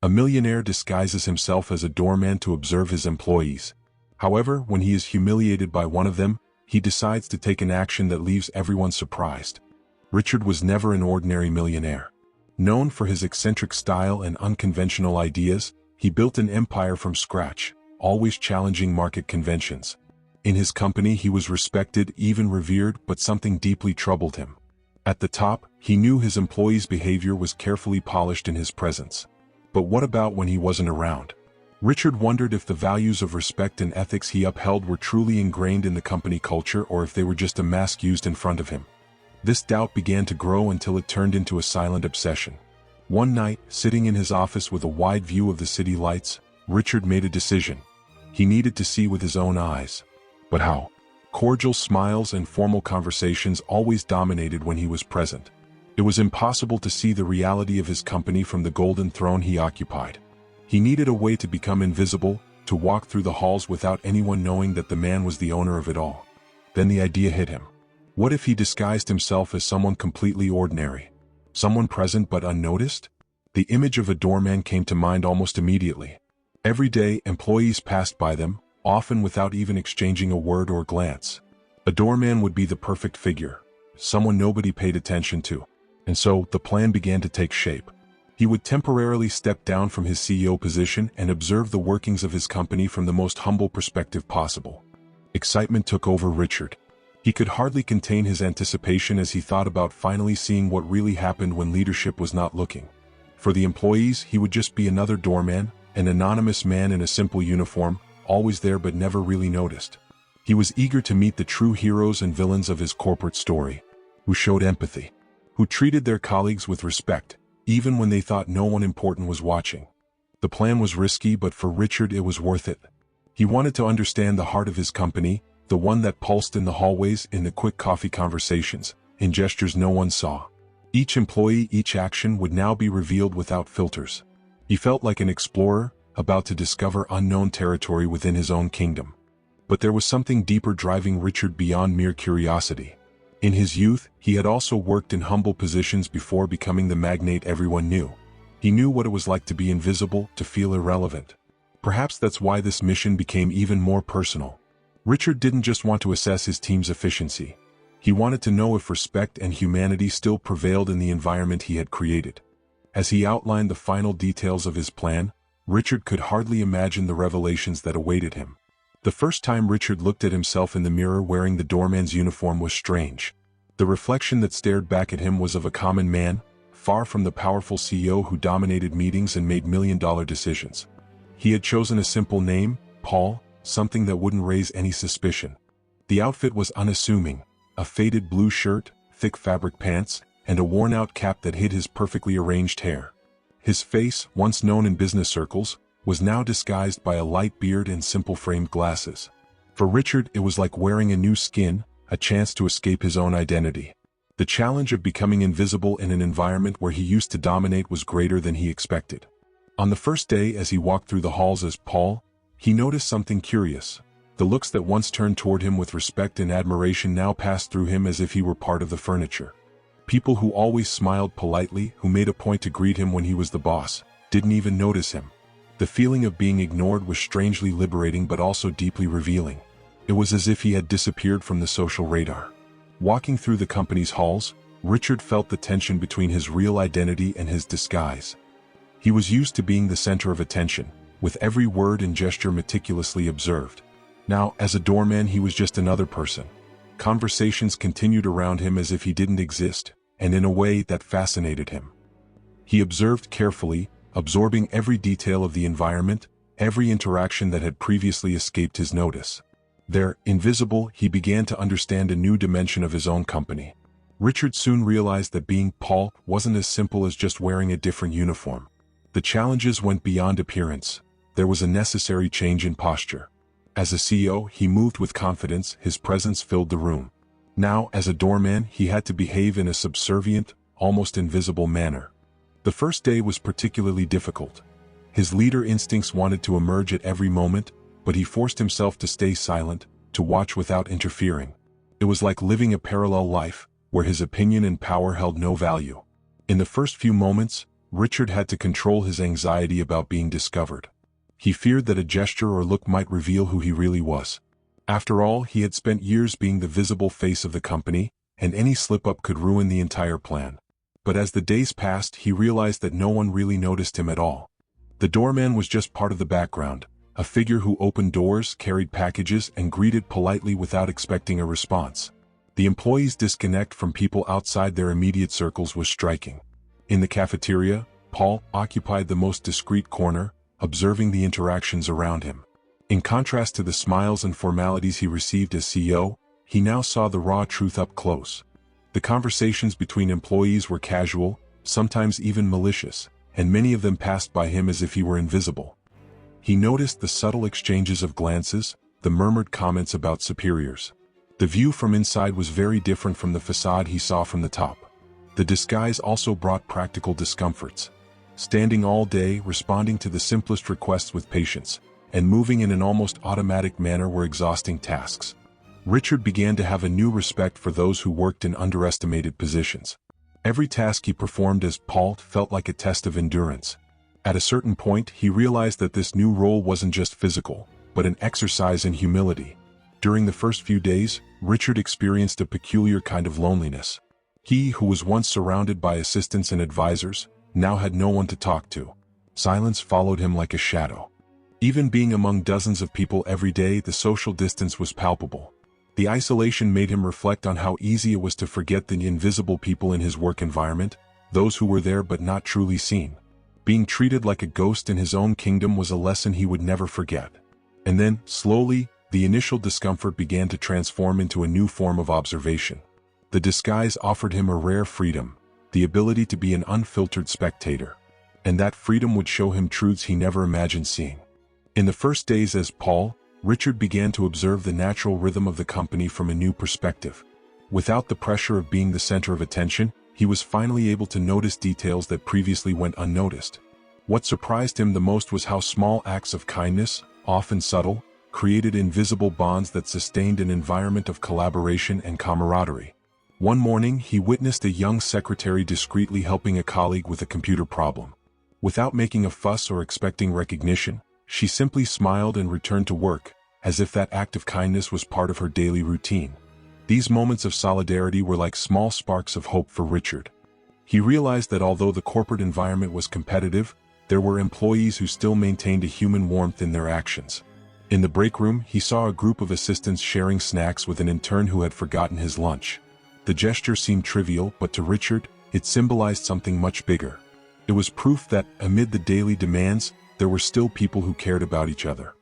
A millionaire disguises himself as a doorman to observe his employees. However, when he is humiliated by one of them, he decides to take an action that leaves everyone surprised. Richard was never an ordinary millionaire. Known for his eccentric style and unconventional ideas, he built an empire from scratch, always challenging market conventions. In his company he was respected, even revered, but something deeply troubled him. At the top, he knew his employees' behavior was carefully polished in his presence. But what about when he wasn't around? Richard wondered if the values of respect and ethics he upheld were truly ingrained in the company culture or if they were just a mask used in front of him. This doubt began to grow until it turned into a silent obsession. One night, sitting in his office with a wide view of the city lights, Richard made a decision. He needed to see with his own eyes. But how? Cordial smiles and formal conversations always dominated when he was present. It was impossible to see the reality of his company from the golden throne he occupied. He needed a way to become invisible, to walk through the halls without anyone knowing that the man was the owner of it all. Then the idea hit him. What if he disguised himself as someone completely ordinary? Someone present but unnoticed? The image of a doorman came to mind almost immediately. Every day, employees passed by them, often without even exchanging a word or glance. A doorman would be the perfect figure, someone nobody paid attention to. And so, the plan began to take shape. He would temporarily step down from his CEO position and observe the workings of his company from the most humble perspective possible. Excitement took over Richard. He could hardly contain his anticipation as he thought about finally seeing what really happened when leadership was not looking. For the employees, he would just be another doorman, an anonymous man in a simple uniform, always there but never really noticed. He was eager to meet the true heroes and villains of his corporate story, who showed empathy, who treated their colleagues with respect, even when they thought no one important was watching. The plan was risky, but for Richard it was worth it. He wanted to understand the heart of his company, the one that pulsed in the hallways, in the quick coffee conversations, in gestures no one saw. Each employee, each action would now be revealed without filters. He felt like an explorer, about to discover unknown territory within his own kingdom. But there was something deeper driving Richard beyond mere curiosity. In his youth, he had also worked in humble positions before becoming the magnate everyone knew. He knew what it was like to be invisible, to feel irrelevant. Perhaps that's why this mission became even more personal. Richard didn't just want to assess his team's efficiency. He wanted to know if respect and humanity still prevailed in the environment he had created. As he outlined the final details of his plan, Richard could hardly imagine the revelations that awaited him. The first time Richard looked at himself in the mirror wearing the doorman's uniform was strange. The reflection that stared back at him was of a common man, far from the powerful CEO who dominated meetings and made million-dollar decisions. He had chosen a simple name, Paul, something that wouldn't raise any suspicion. The outfit was unassuming, a faded blue shirt, thick fabric pants, and a worn-out cap that hid his perfectly arranged hair. His face, once known in business circles, was now disguised by a light beard and simple framed glasses. For Richard, it was like wearing a new skin, a chance to escape his own identity. The challenge of becoming invisible in an environment where he used to dominate was greater than he expected. On the first day, as he walked through the halls as Paul, he noticed something curious. The looks that once turned toward him with respect and admiration now passed through him as if he were part of the furniture. People who always smiled politely, who made a point to greet him when he was the boss, didn't even notice him. The feeling of being ignored was strangely liberating but also deeply revealing. It was as if he had disappeared from the social radar. Walking through the company's halls, Richard felt the tension between his real identity and his disguise. He was used to being the center of attention, with every word and gesture meticulously observed. Now, as a doorman, he was just another person. Conversations continued around him as if he didn't exist, and in a way that fascinated him. He observed carefully, absorbing every detail of the environment, every interaction that had previously escaped his notice. There, invisible, he began to understand a new dimension of his own company. Richard soon realized that being Paul wasn't as simple as just wearing a different uniform. The challenges went beyond appearance. There was a necessary change in posture. As a CEO, he moved with confidence, his presence filled the room. Now, as a doorman, he had to behave in a subservient, almost invisible manner. The first day was particularly difficult. His leader instincts wanted to emerge at every moment, but he forced himself to stay silent, to watch without interfering. It was like living a parallel life, where his opinion and power held no value. In the first few moments, Richard had to control his anxiety about being discovered. He feared that a gesture or look might reveal who he really was. After all, he had spent years being the visible face of the company, and any slip-up could ruin the entire plan. But as the days passed, he realized that no one really noticed him at all. The doorman was just part of the background, a figure who opened doors, carried packages, and greeted politely without expecting a response. The employees' disconnect from people outside their immediate circles was striking. In the cafeteria, Paul occupied the most discreet corner, observing the interactions around him. In contrast to the smiles and formalities he received as CEO, he now saw the raw truth up close. The conversations between employees were casual, sometimes even malicious, and many of them passed by him as if he were invisible. He noticed the subtle exchanges of glances, the murmured comments about superiors. The view from inside was very different from the facade he saw from the top. The disguise also brought practical discomforts. Standing all day, responding to the simplest requests with patience, and moving in an almost automatic manner were exhausting tasks. Richard began to have a new respect for those who worked in underestimated positions. Every task he performed as Paul felt like a test of endurance. At a certain point, he realized that this new role wasn't just physical, but an exercise in humility. During the first few days, Richard experienced a peculiar kind of loneliness. He, who was once surrounded by assistants and advisors, now had no one to talk to. Silence followed him like a shadow. Even being among dozens of people every day, the social distance was palpable. The isolation made him reflect on how easy it was to forget the invisible people in his work environment, those who were there but not truly seen. Being treated like a ghost in his own kingdom was a lesson he would never forget. And then, slowly, the initial discomfort began to transform into a new form of observation. The disguise offered him a rare freedom, the ability to be an unfiltered spectator. And that freedom would show him truths he never imagined seeing. In the first days as Paul, Richard began to observe the natural rhythm of the company from a new perspective. Without the pressure of being the center of attention, he was finally able to notice details that previously went unnoticed. What surprised him the most was how small acts of kindness, often subtle, created invisible bonds that sustained an environment of collaboration and camaraderie. One morning, he witnessed a young secretary discreetly helping a colleague with a computer problem. Without making a fuss or expecting recognition, she simply smiled and returned to work, as if that act of kindness was part of her daily routine. These moments of solidarity were like small sparks of hope for Richard. He realized that although the corporate environment was competitive, there were employees who still maintained a human warmth in their actions. In the break room, he saw a group of assistants sharing snacks with an intern who had forgotten his lunch. The gesture seemed trivial, but to Richard, it symbolized something much bigger. It was proof that, amid the daily demands, there were still people who cared about each other.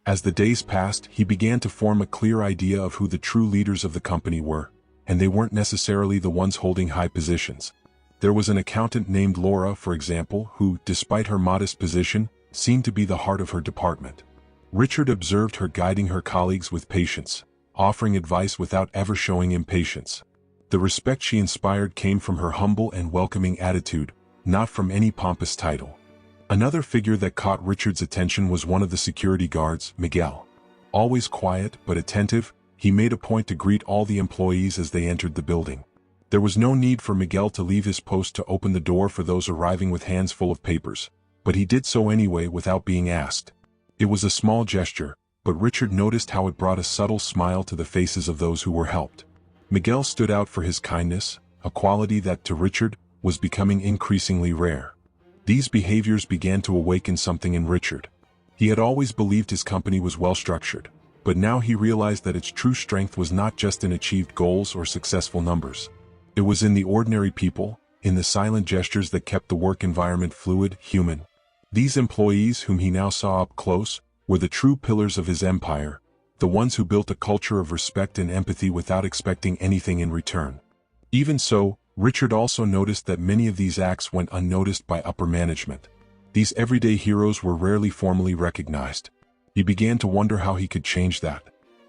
As the days passed, he began to form a clear idea of who the true leaders of the company were, and they weren't necessarily the ones holding high positions. There was an accountant named Laura, for example, who, despite her modest position, seemed to be the heart of her department. Richard observed her guiding her colleagues with patience, offering advice without ever showing impatience. The respect she inspired came from her humble and welcoming attitude, not from any pompous title. Another figure that caught Richard's attention was one of the security guards, Miguel. Always quiet but attentive, he made a point to greet all the employees as they entered the building. There was no need for Miguel to leave his post to open the door for those arriving with hands full of papers, but he did so anyway without being asked. It was a small gesture, but Richard noticed how it brought a subtle smile to the faces of those who were helped. Miguel stood out for his kindness, a quality that, to Richard, was becoming increasingly rare. These behaviors began to awaken something in Richard. He had always believed his company was well-structured, but now he realized that its true strength was not just in achieved goals or successful numbers. It was in the ordinary people, in the silent gestures that kept the work environment fluid, human. These employees, whom he now saw up close, were the true pillars of his empire, the ones who built a culture of respect and empathy without expecting anything in return. Even so, Richard also noticed that many of these acts went unnoticed by upper management. These everyday heroes were rarely formally recognized. He began to wonder how he could change that.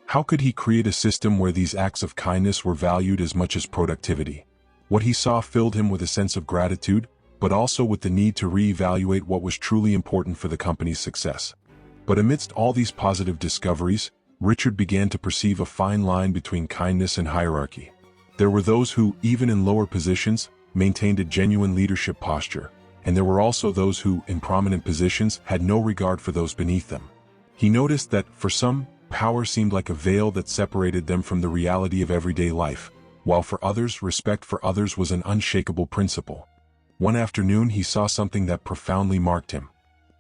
How could he create a system where these acts of kindness were valued as much as productivity? What he saw filled him with a sense of gratitude, but also with the need to reevaluate what was truly important for the company's success. But amidst all these positive discoveries, Richard began to perceive a fine line between kindness and hierarchy. There were those who, even in lower positions, maintained a genuine leadership posture, and there were also those who, in prominent positions, had no regard for those beneath them. He noticed that, for some, power seemed like a veil that separated them from the reality of everyday life, while for others, respect for others was an unshakable principle. One afternoon he saw something that profoundly marked him.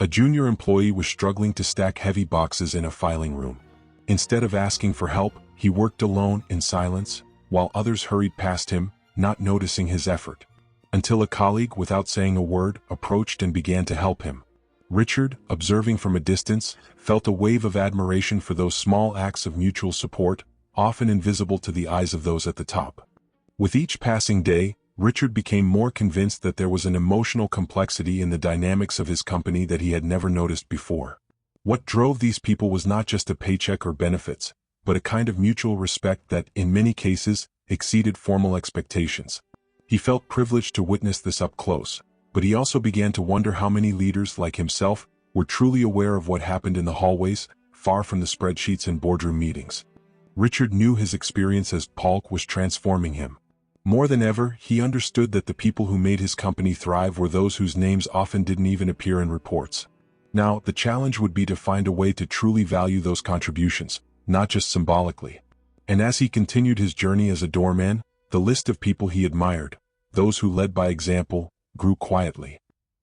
A junior employee was struggling to stack heavy boxes in a filing room. Instead of asking for help, he worked alone in silence, while others hurried past him, not noticing his effort. Until a colleague, without saying a word, approached and began to help him. Richard, observing from a distance, felt a wave of admiration for those small acts of mutual support, often invisible to the eyes of those at the top. With each passing day, Richard became more convinced that there was an emotional complexity in the dynamics of his company that he had never noticed before. What drove these people was not just a paycheck or benefits, but a kind of mutual respect that, in many cases, exceeded formal expectations. He felt privileged to witness this up close, but he also began to wonder how many leaders like himself were truly aware of what happened in the hallways, far from the spreadsheets and boardroom meetings. Richard knew his experience as Polk was transforming him. More than ever, he understood that the people who made his company thrive were those whose names often didn't even appear in reports. Now, the challenge would be to find a way to truly value those contributions, not just symbolically. And as he continued his journey as a doorman, the list of people he admired, those who led by example, grew quietly.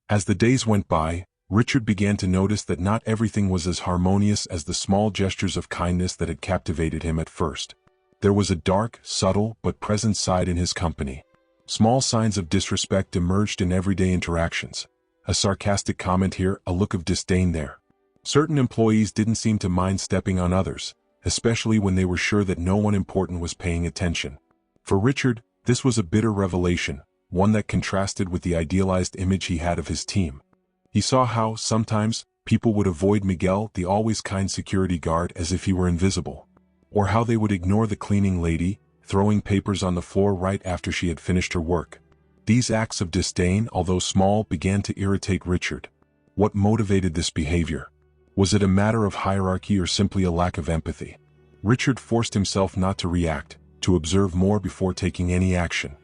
As the days went by, Richard began to notice that not everything was as harmonious as the small gestures of kindness that had captivated him at first. There was a dark, subtle, but present side in his company. Small signs of disrespect emerged in everyday interactions. A sarcastic comment here, a look of disdain there. Certain employees didn't seem to mind stepping on others, especially when they were sure that no one important was paying attention. For Richard, this was a bitter revelation, one that contrasted with the idealized image he had of his team. He saw how, sometimes, people would avoid Miguel, the always kind security guard, as if he were invisible. Or how they would ignore the cleaning lady, throwing papers on the floor right after she had finished her work. These acts of disdain, although small, began to irritate Richard. What motivated this behavior? Was it a matter of hierarchy or simply a lack of empathy? Richard forced himself not to react, to observe more before taking any action.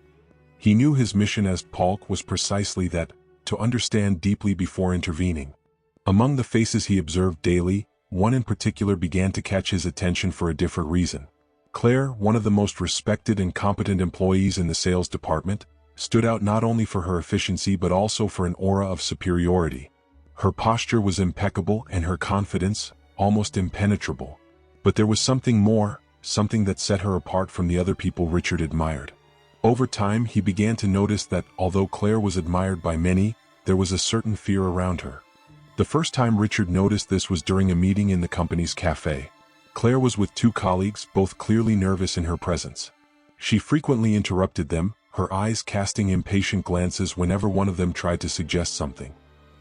He knew his mission as Polk was precisely that, to understand deeply before intervening. Among the faces he observed daily, one in particular began to catch his attention for a different reason. Claire, one of the most respected and competent employees in the sales department, stood out not only for her efficiency but also for an aura of superiority. Her posture was impeccable and her confidence, almost impenetrable. But there was something more, something that set her apart from the other people Richard admired. Over time, he began to notice that, although Claire was admired by many, there was a certain fear around her. The first time Richard noticed this was during a meeting in the company's cafe. Claire was with two colleagues, both clearly nervous in her presence. She frequently interrupted them, her eyes casting impatient glances whenever one of them tried to suggest something.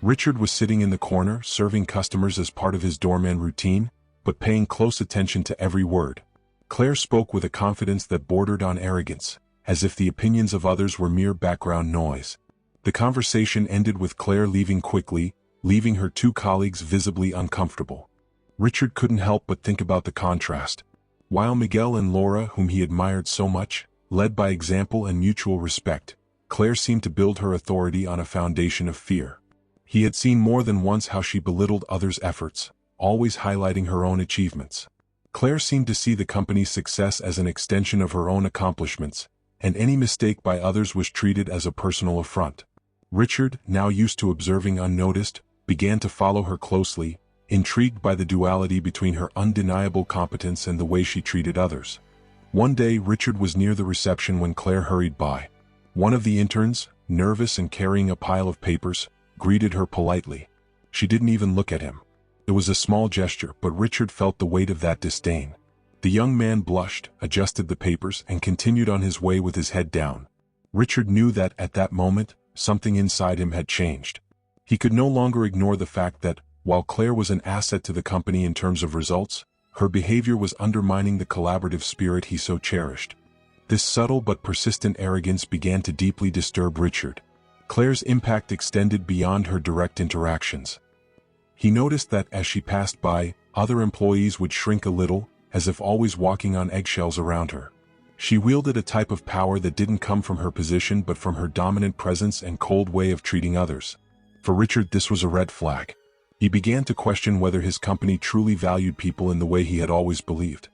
Richard was sitting in the corner, serving customers as part of his doorman routine, but paying close attention to every word. Claire spoke with a confidence that bordered on arrogance, as if the opinions of others were mere background noise. The conversation ended with Claire leaving quickly, leaving her two colleagues visibly uncomfortable. Richard couldn't help but think about the contrast. While Miguel and Laura, whom he admired so much, led by example and mutual respect, Claire seemed to build her authority on a foundation of fear. He had seen more than once how she belittled others' efforts, always highlighting her own achievements. Claire seemed to see the company's success as an extension of her own accomplishments, and any mistake by others was treated as a personal affront. Richard, now used to observing unnoticed, began to follow her closely, intrigued by the duality between her undeniable competence and the way she treated others. One day Richard was near the reception when Claire hurried by. One of the interns, nervous and carrying a pile of papers, greeted her politely. She didn't even look at him. It was a small gesture, but Richard felt the weight of that disdain. The young man blushed, adjusted the papers, and continued on his way with his head down. Richard knew that, at that moment, something inside him had changed. He could no longer ignore the fact that, while Claire was an asset to the company in terms of results, her behavior was undermining the collaborative spirit he so cherished. This subtle but persistent arrogance began to deeply disturb Richard. Claire's impact extended beyond her direct interactions. He noticed that as she passed by, other employees would shrink a little, as if always walking on eggshells around her. She wielded a type of power that didn't come from her position but from her dominant presence and cold way of treating others. For Richard, this was a red flag. He began to question whether his company truly valued people in the way he had always believed.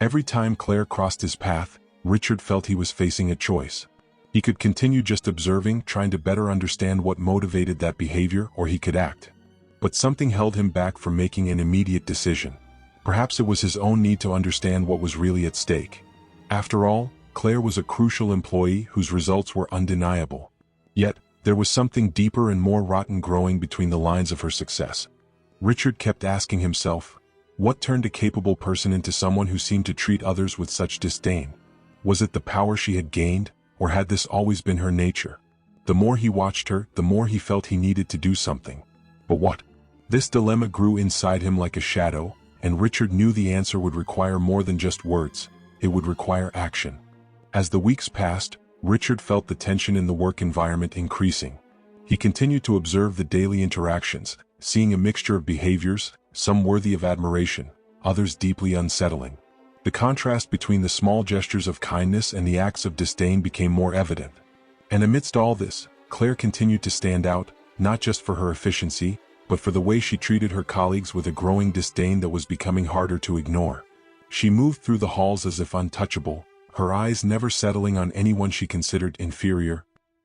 Every time Claire crossed his path, Richard felt he was facing a choice. He could continue just observing, trying to better understand what motivated that behavior, or he could act. But something held him back from making an immediate decision. Perhaps it was his own need to understand what was really at stake. After all, Claire was a crucial employee whose results were undeniable. Yet, there was something deeper and more rotten growing between the lines of her success. Richard kept asking himself, what turned a capable person into someone who seemed to treat others with such disdain? Was it the power she had gained, or had this always been her nature? The more he watched her, the more he felt he needed to do something. But what? This dilemma grew inside him like a shadow, and Richard knew the answer would require more than just words. It would require action. As the weeks passed, Richard felt the tension in the work environment increasing. He continued to observe the daily interactions, seeing a mixture of behaviors, some worthy of admiration, others deeply unsettling. The contrast between the small gestures of kindness and the acts of disdain became more evident. And amidst all this, Claire continued to stand out, not just for her efficiency, but for the way she treated her colleagues with a growing disdain that was becoming harder to ignore. She moved through the halls as if untouchable, her eyes never settling on anyone she considered inferior.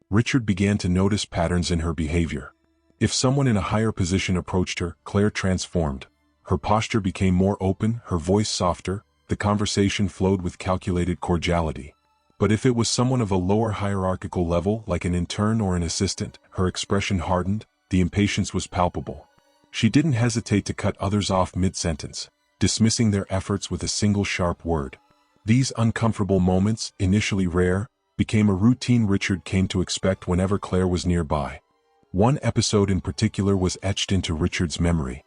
Richard began to notice patterns in her behavior. If someone in a higher position approached her, Claire transformed. Her posture became more open, her voice softer, the conversation flowed with calculated cordiality. But if it was someone of a lower hierarchical level, like an intern or an assistant, her expression hardened, the impatience was palpable. She didn't hesitate to cut others off mid-sentence, dismissing their efforts with a single sharp word. These uncomfortable moments, initially rare, became a routine Richard came to expect whenever Claire was nearby. One episode in particular was etched into Richard's memory.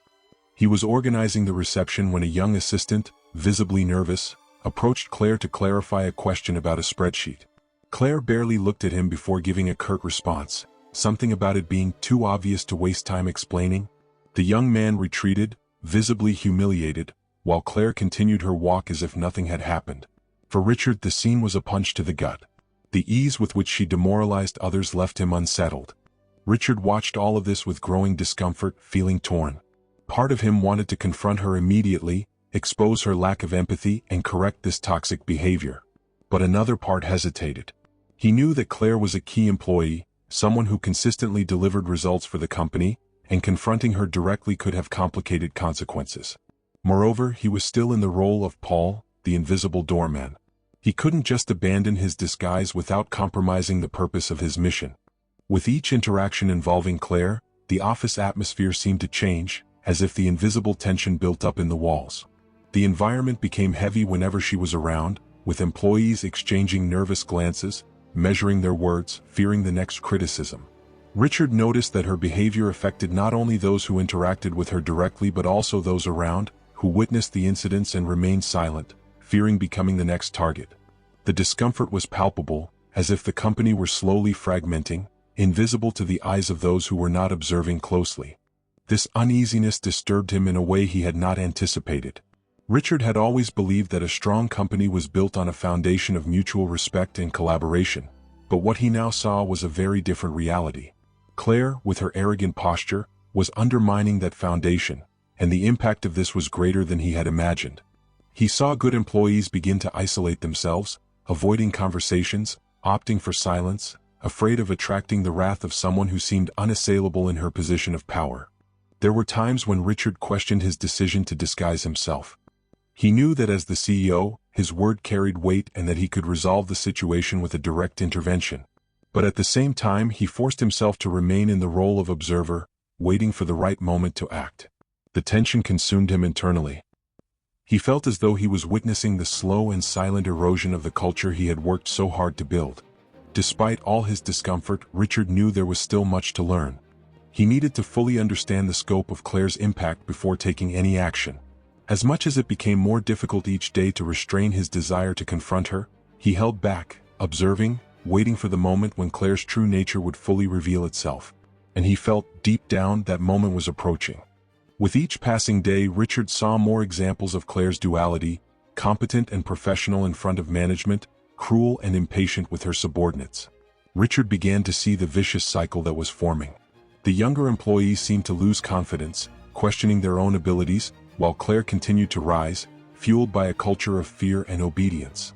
He was organizing the reception when a young assistant, visibly nervous, approached Claire to clarify a question about a spreadsheet. Claire barely looked at him before giving a curt response, something about it being too obvious to waste time explaining. The young man retreated, visibly humiliated, while Claire continued her walk as if nothing had happened. For Richard, the scene was a punch to the gut. The ease with which she demoralized others left him unsettled. Richard watched all of this with growing discomfort, feeling torn. Part of him wanted to confront her immediately, expose her lack of empathy, and correct this toxic behavior. But another part hesitated. He knew that Claire was a key employee, someone who consistently delivered results for the company, and confronting her directly could have complicated consequences. Moreover, he was still in the role of Paul, the invisible doorman. He couldn't just abandon his disguise without compromising the purpose of his mission. With each interaction involving Claire, the office atmosphere seemed to change, as if the invisible tension built up in the walls. The environment became heavy whenever she was around, with employees exchanging nervous glances, measuring their words, fearing the next criticism. Richard noticed that her behavior affected not only those who interacted with her directly but also those around, who witnessed the incidents and remained silent, fearing becoming the next target. The discomfort was palpable, as if the company were slowly fragmenting, invisible to the eyes of those who were not observing closely. This uneasiness disturbed him in a way he had not anticipated. Richard had always believed that a strong company was built on a foundation of mutual respect and collaboration, but what he now saw was a very different reality. Claire, with her arrogant posture, was undermining that foundation, and the impact of this was greater than he had imagined. He saw good employees begin to isolate themselves, avoiding conversations, opting for silence, afraid of attracting the wrath of someone who seemed unassailable in her position of power. There were times when Richard questioned his decision to disguise himself. He knew that as the CEO, his word carried weight and that he could resolve the situation with a direct intervention. But at the same time, he forced himself to remain in the role of observer, waiting for the right moment to act. The tension consumed him internally. He felt as though he was witnessing the slow and silent erosion of the culture he had worked so hard to build. Despite all his discomfort, Richard knew there was still much to learn. He needed to fully understand the scope of Claire's impact before taking any action. As much as it became more difficult each day to restrain his desire to confront her, he held back, observing, waiting for the moment when Claire's true nature would fully reveal itself. And he felt, deep down, that moment was approaching. With each passing day, Richard saw more examples of Claire's duality, competent and professional in front of management, cruel and impatient with her subordinates. Richard began to see the vicious cycle that was forming. The younger employees seemed to lose confidence, questioning their own abilities, while Claire continued to rise, fueled by a culture of fear and obedience.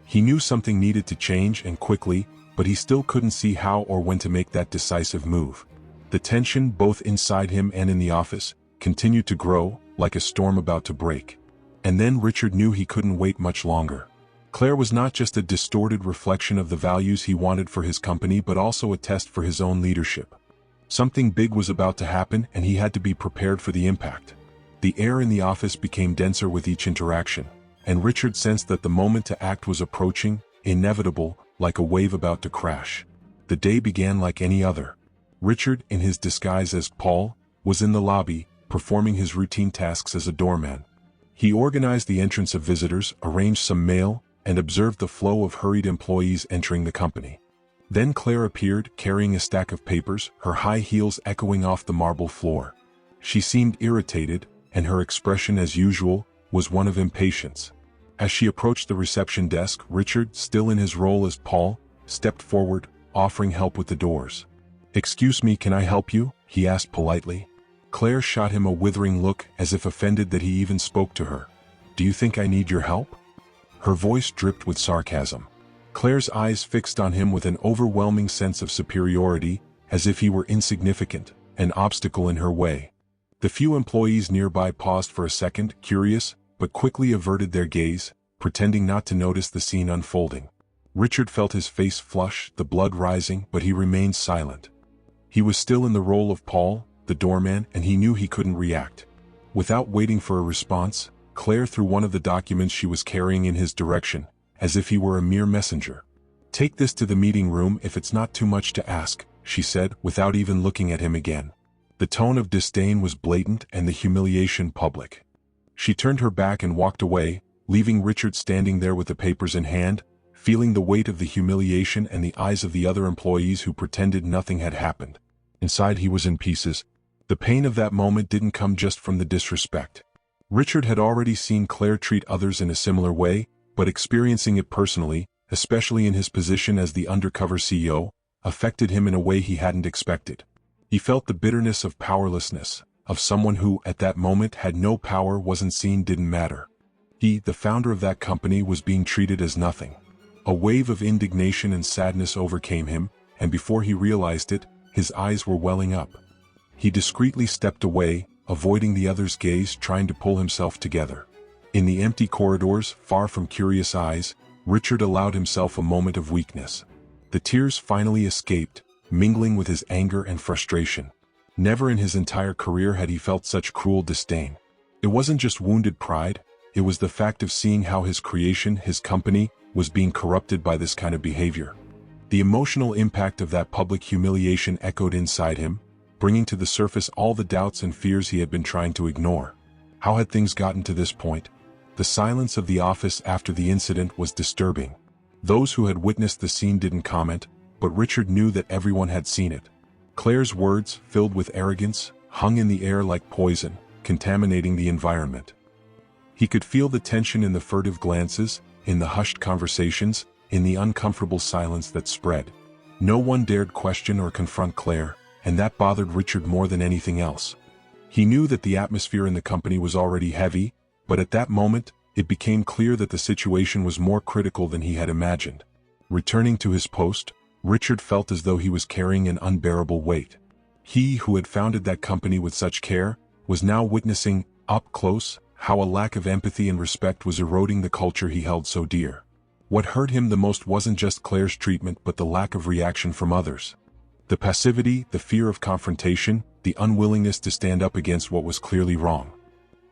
He knew something needed to change and quickly, but he still couldn't see how or when to make that decisive move. The tension, both inside him and in the office, continued to grow, like a storm about to break. And then Richard knew he couldn't wait much longer. Claire was not just a distorted reflection of the values he wanted for his company but also a test for his own leadership. Something big was about to happen and he had to be prepared for the impact. The air in the office became denser with each interaction, and Richard sensed that the moment to act was approaching, inevitable, like a wave about to crash. The day began like any other. Richard, in his disguise as Paul, was in the lobby, performing his routine tasks as a doorman. He organized the entrance of visitors, arranged some mail, and observed the flow of hurried employees entering the company. Then Claire appeared, carrying a stack of papers, her high heels echoing off the marble floor. She seemed irritated, and her expression, as usual, was one of impatience. As she approached the reception desk, Richard, still in his role as Paul, stepped forward, offering help with the doors. "Excuse me, can I help you?" he asked politely. Claire shot him a withering look, as if offended that he even spoke to her. "Do you think I need your help?" Her voice dripped with sarcasm. Claire's eyes fixed on him with an overwhelming sense of superiority, as if he were insignificant, an obstacle in her way. The few employees nearby paused for a second, curious, but quickly averted their gaze, pretending not to notice the scene unfolding. Richard felt his face flush, the blood rising, but he remained silent. He was still in the role of Paul, the doorman, and he knew he couldn't react. Without waiting for a response, Claire threw one of the documents she was carrying in his direction, as if he were a mere messenger. "Take this to the meeting room if it's not too much to ask," she said, without even looking at him again. The tone of disdain was blatant and the humiliation public. She turned her back and walked away, leaving Richard standing there with the papers in hand, feeling the weight of the humiliation and the eyes of the other employees who pretended nothing had happened. Inside he was in pieces. The pain of that moment didn't come just from the disrespect. Richard had already seen Claire treat others in a similar way, but experiencing it personally, especially in his position as the undercover CEO, affected him in a way he hadn't expected. He felt the bitterness of powerlessness, of someone who, at that moment, had no power, wasn't seen, didn't matter. He, the founder of that company, was being treated as nothing. A wave of indignation and sadness overcame him, and before he realized it, his eyes were welling up. He discreetly stepped away, avoiding the other's gaze, trying to pull himself together. In the empty corridors, far from curious eyes, Richard allowed himself a moment of weakness. The tears finally escaped, mingling with his anger and frustration. Never in his entire career had he felt such cruel disdain. It wasn't just wounded pride, it was the fact of seeing how his creation, his company, was being corrupted by this kind of behavior. The emotional impact of that public humiliation echoed inside him, bringing to the surface all the doubts and fears he had been trying to ignore. How had things gotten to this point? The silence of the office after the incident was disturbing. Those who had witnessed the scene didn't comment, but Richard knew that everyone had seen it. Claire's words, filled with arrogance, hung in the air like poison, contaminating the environment. He could feel the tension in the furtive glances, in the hushed conversations, in the uncomfortable silence that spread. No one dared question or confront Claire, and that bothered Richard more than anything else. He knew that the atmosphere in the company was already heavy, but at that moment, it became clear that the situation was more critical than he had imagined. Returning to his post, Richard felt as though he was carrying an unbearable weight. He, who had founded that company with such care, was now witnessing, up close, how a lack of empathy and respect was eroding the culture he held so dear. What hurt him the most wasn't just Claire's treatment but the lack of reaction from others. The passivity, the fear of confrontation, the unwillingness to stand up against what was clearly wrong.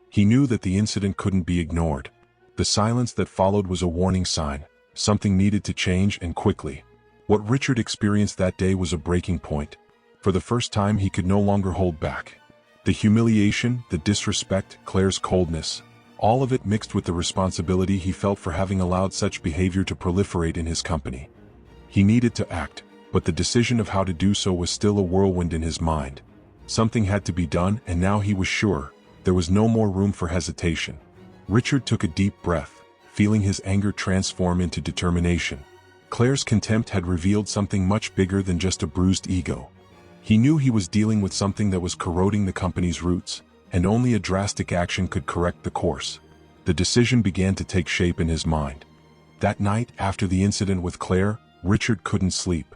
He knew that the incident couldn't be ignored. The silence that followed was a warning sign. Something needed to change, and quickly. What Richard experienced that day was a breaking point. For the first time he could no longer hold back. The humiliation, the disrespect, Claire's coldness, all of it mixed with the responsibility he felt for having allowed such behavior to proliferate in his company. He needed to act, but the decision of how to do so was still a whirlwind in his mind. Something had to be done, and now he was sure. There was no more room for hesitation. Richard took a deep breath, feeling his anger transform into determination. Claire's contempt had revealed something much bigger than just a bruised ego. He knew he was dealing with something that was corroding the company's roots, and only a drastic action could correct the course. The decision began to take shape in his mind. That night, after the incident with Claire, Richard couldn't sleep.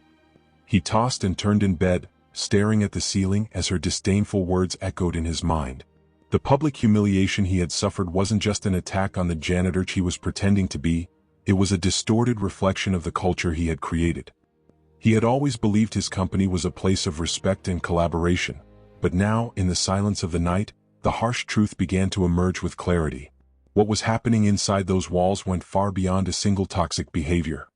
He tossed and turned in bed, staring at the ceiling as her disdainful words echoed in his mind. The public humiliation he had suffered wasn't just an attack on the janitor he was pretending to be, it was a distorted reflection of the culture he had created. He had always believed his company was a place of respect and collaboration, but now, in the silence of the night, the harsh truth began to emerge with clarity. What was happening inside those walls went far beyond a single toxic behavior.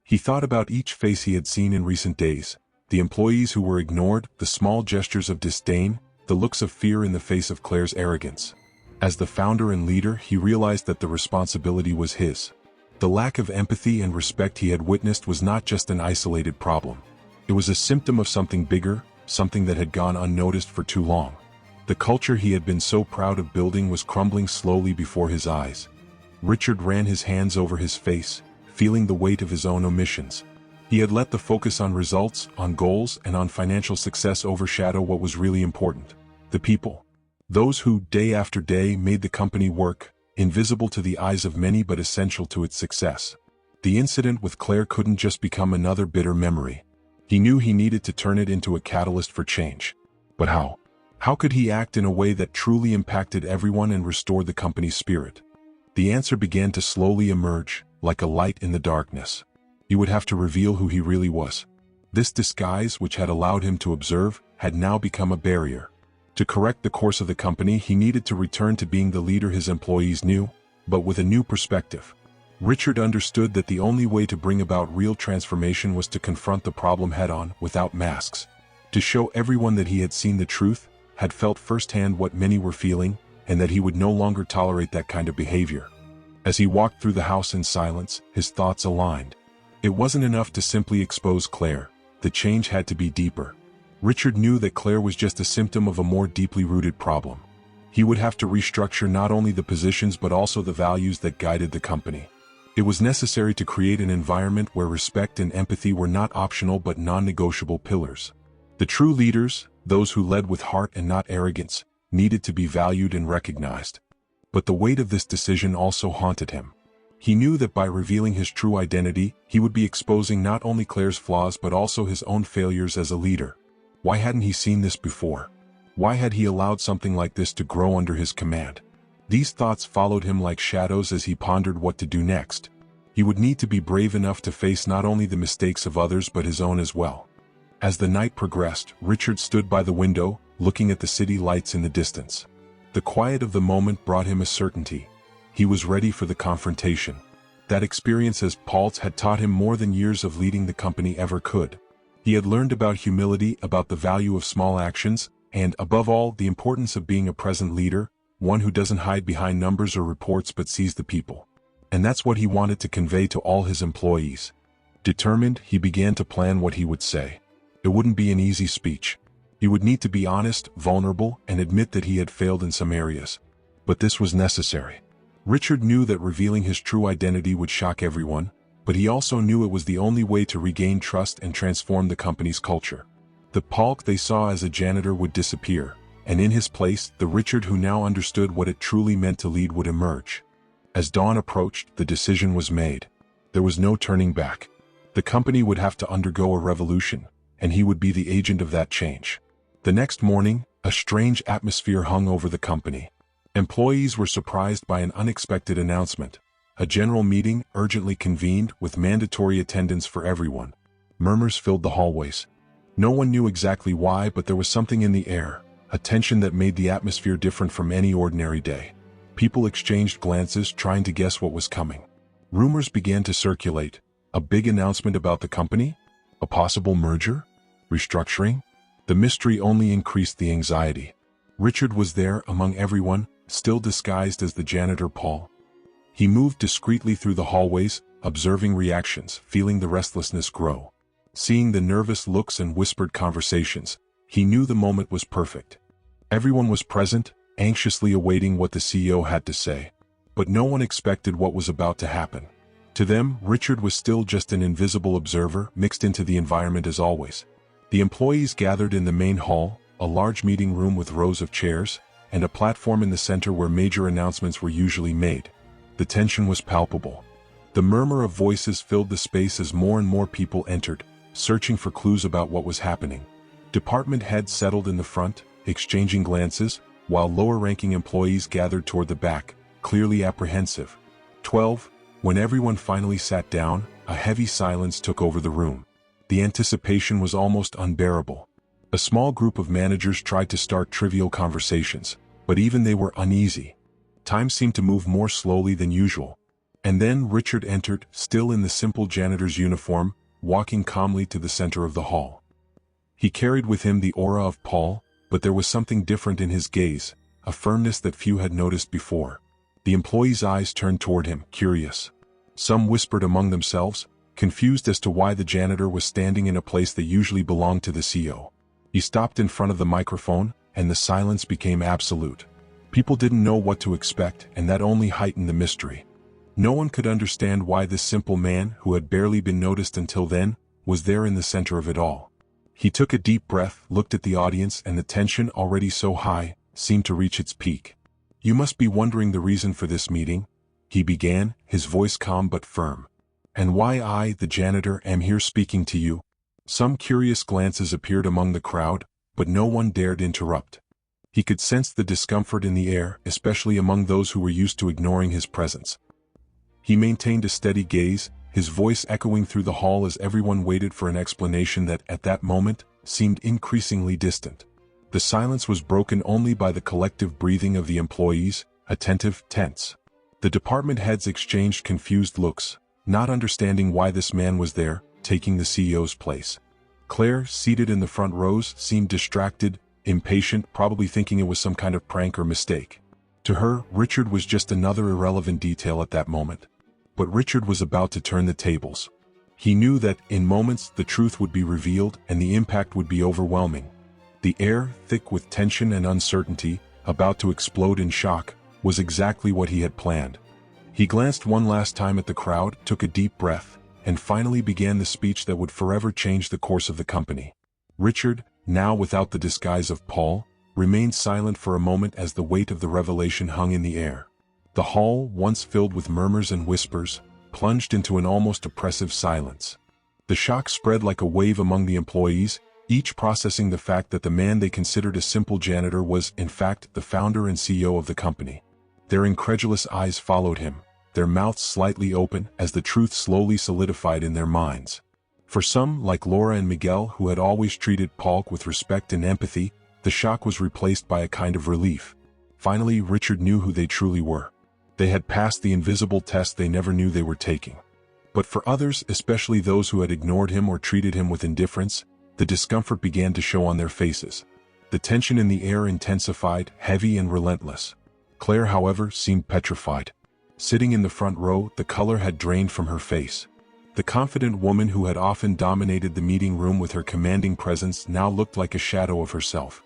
He thought about each face he had seen in recent days, the employees who were ignored, the small gestures of disdain, the looks of fear in the face of Claire's arrogance. As the founder and leader, he realized that the responsibility was his. The lack of empathy and respect he had witnessed was not just an isolated problem. It was a symptom of something bigger, something that had gone unnoticed for too long. The culture he had been so proud of building was crumbling slowly before his eyes. Richard ran his hands over his face, feeling the weight of his own omissions. He had let the focus on results, on goals, and on financial success overshadow what was really important: the people. Those who, day after day, made the company work, invisible to the eyes of many but essential to its success. The incident with Claire couldn't just become another bitter memory. He knew he needed to turn it into a catalyst for change. But how? How could he act in a way that truly impacted everyone and restored the company's spirit? The answer began to slowly emerge, like a light in the darkness. He would have to reveal who he really was. This disguise, which had allowed him to observe, had now become a barrier. To correct the course of the company, he needed to return to being the leader his employees knew, but with a new perspective. Richard understood that the only way to bring about real transformation was to confront the problem head-on, without masks. To show everyone that he had seen the truth, had felt firsthand what many were feeling, and that he would no longer tolerate that kind of behavior. As he walked through the house in silence, his thoughts aligned. It wasn't enough to simply expose Claire. The change had to be deeper. Richard knew that Claire was just a symptom of a more deeply rooted problem. He would have to restructure not only the positions but also the values that guided the company. It was necessary to create an environment where respect and empathy were not optional but non-negotiable pillars. The true leaders, those who led with heart and not arrogance, needed to be valued and recognized. But the weight of this decision also haunted him. He knew that by revealing his true identity, he would be exposing not only Claire's flaws but also his own failures as a leader. Why hadn't he seen this before? Why had he allowed something like this to grow under his command? These thoughts followed him like shadows as he pondered what to do next. He would need to be brave enough to face not only the mistakes of others but his own as well. As the night progressed, Richard stood by the window, looking at the city lights in the distance. The quiet of the moment brought him a certainty. He was ready for the confrontation. That experience as Paltz had taught him more than years of leading the company ever could. He had learned about humility, about the value of small actions, and, above all, the importance of being a present leader, one who doesn't hide behind numbers or reports but sees the people. And that's what he wanted to convey to all his employees. Determined, he began to plan what he would say. It wouldn't be an easy speech. He would need to be honest, vulnerable, and admit that he had failed in some areas. But this was necessary. Richard knew that revealing his true identity would shock everyone, but he also knew it was the only way to regain trust and transform the company's culture. The Palk they saw as a janitor would disappear, and in his place, the Richard who now understood what it truly meant to lead would emerge. As dawn approached, the decision was made. There was no turning back. The company would have to undergo a revolution, and he would be the agent of that change. The next morning, a strange atmosphere hung over the company. Employees were surprised by an unexpected announcement. A general meeting, urgently convened, with mandatory attendance for everyone. Murmurs filled the hallways. No one knew exactly why, but there was something in the air, a tension that made the atmosphere different from any ordinary day. People exchanged glances, trying to guess what was coming. Rumors began to circulate. A big announcement about the company? A possible merger? Restructuring? The mystery only increased the anxiety. Richard was there, among everyone, still disguised as the janitor Paul. He moved discreetly through the hallways, observing reactions, feeling the restlessness grow. Seeing the nervous looks and whispered conversations, he knew the moment was perfect. Everyone was present, anxiously awaiting what the CEO had to say. But no one expected what was about to happen. To them, Richard was still just an invisible observer, mixed into the environment as always. The employees gathered in the main hall, a large meeting room with rows of chairs, and a platform in the center where major announcements were usually made. The tension was palpable. The murmur of voices filled the space as more and more people entered, searching for clues about what was happening. Department heads settled in the front, exchanging glances, while lower-ranking employees gathered toward the back, clearly apprehensive. 12. When everyone finally sat down, a heavy silence took over the room. The anticipation was almost unbearable. A small group of managers tried to start trivial conversations, but even they were uneasy. Time seemed to move more slowly than usual. And then Richard entered, still in the simple janitor's uniform, walking calmly to the center of the hall. He carried with him the aura of Paul, but there was something different in his gaze, a firmness that few had noticed before. The employees' eyes turned toward him, curious. Some whispered among themselves, confused as to why the janitor was standing in a place that usually belonged to the CEO. He stopped in front of the microphone, and the silence became absolute. People didn't know what to expect, and that only heightened the mystery. No one could understand why this simple man, who had barely been noticed until then, was there in the center of it all. He took a deep breath, looked at the audience, and the tension, already so high, seemed to reach its peak. "You must be wondering the reason for this meeting," he began, his voice calm but firm. "And why I, the janitor, am here speaking to you." Some curious glances appeared among the crowd, but no one dared interrupt. He could sense the discomfort in the air, especially among those who were used to ignoring his presence. He maintained a steady gaze, his voice echoing through the hall as everyone waited for an explanation that, at that moment, seemed increasingly distant. The silence was broken only by the collective breathing of the employees, attentive, tense. The department heads exchanged confused looks, not understanding why this man was there, taking the CEO's place. Claire, seated in the front rows, seemed distracted, impatient, probably thinking it was some kind of prank or mistake. To her, Richard was just another irrelevant detail at that moment. But Richard was about to turn the tables. He knew that, in moments, the truth would be revealed and the impact would be overwhelming. The air, thick with tension and uncertainty, about to explode in shock, was exactly what he had planned. He glanced one last time at the crowd, took a deep breath, and finally began the speech that would forever change the course of the company. Richard, now without the disguise of Paul, remained silent for a moment as the weight of the revelation hung in the air. The hall, once filled with murmurs and whispers, plunged into an almost oppressive silence. The shock spread like a wave among the employees, each processing the fact that the man they considered a simple janitor was, in fact, the founder and CEO of the company. Their incredulous eyes followed him, their mouths slightly open as the truth slowly solidified in their minds. For some, like Laura and Miguel, who had always treated Paul with respect and empathy, the shock was replaced by a kind of relief. Finally, Richard knew who they truly were. They had passed the invisible test they never knew they were taking. But for others, especially those who had ignored him or treated him with indifference, the discomfort began to show on their faces. The tension in the air intensified, heavy and relentless. Claire, however, seemed petrified. Sitting in the front row, the color had drained from her face. The confident woman who had often dominated the meeting room with her commanding presence now looked like a shadow of herself.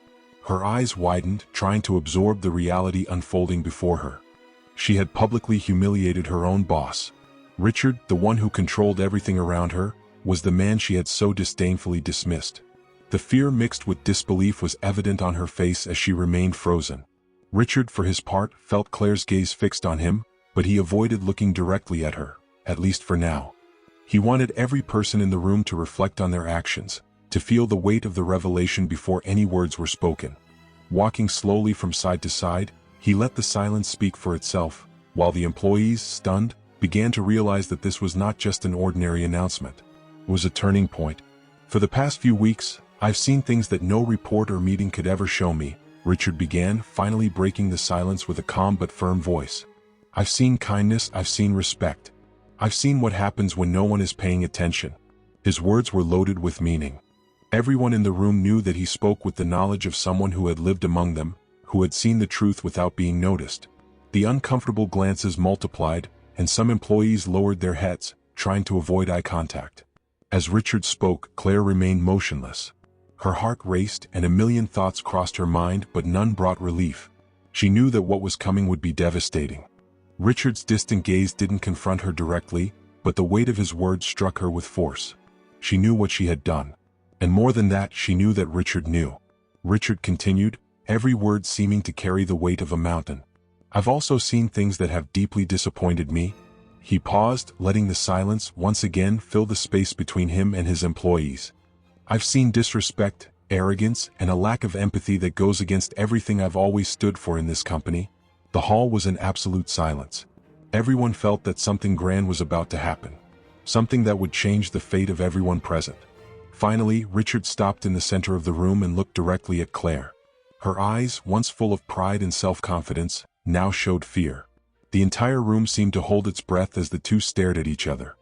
Her eyes widened, trying to absorb the reality unfolding before her. She had publicly humiliated her own boss. Richard, the one who controlled everything around her, was the man she had so disdainfully dismissed. The fear mixed with disbelief was evident on her face as she remained frozen. Richard, for his part, felt Claire's gaze fixed on him, but he avoided looking directly at her, at least for now. He wanted every person in the room to reflect on their actions, to feel the weight of the revelation before any words were spoken. Walking slowly from side to side, he let the silence speak for itself, while the employees, stunned, began to realize that this was not just an ordinary announcement. It was a turning point. "For the past few weeks, I've seen things that no report or meeting could ever show me," Richard began, finally breaking the silence with a calm but firm voice. "I've seen kindness, I've seen respect. I've seen what happens when no one is paying attention." His words were loaded with meaning. Everyone in the room knew that he spoke with the knowledge of someone who had lived among them, who had seen the truth without being noticed. The uncomfortable glances multiplied, and some employees lowered their heads, trying to avoid eye contact. As Richard spoke, Claire remained motionless. Her heart raced, and a million thoughts crossed her mind, but none brought relief. She knew that what was coming would be devastating. Richard's distant gaze didn't confront her directly, but the weight of his words struck her with force. She knew what she had done. And more than that, she knew that Richard knew. Richard continued, every word seeming to carry the weight of a mountain. I've also seen things that have deeply disappointed me. He paused, letting the silence once again fill the space between him and his employees. I've seen disrespect, arrogance, and a lack of empathy that goes against everything I've always stood for in this company. The hall was in absolute silence. Everyone felt that something grand was about to happen. Something that would change the fate of everyone present. Finally, Richard stopped in the center of the room and looked directly at Claire. Her eyes, once full of pride and self-confidence, now showed fear. The entire room seemed to hold its breath as the two stared at each other.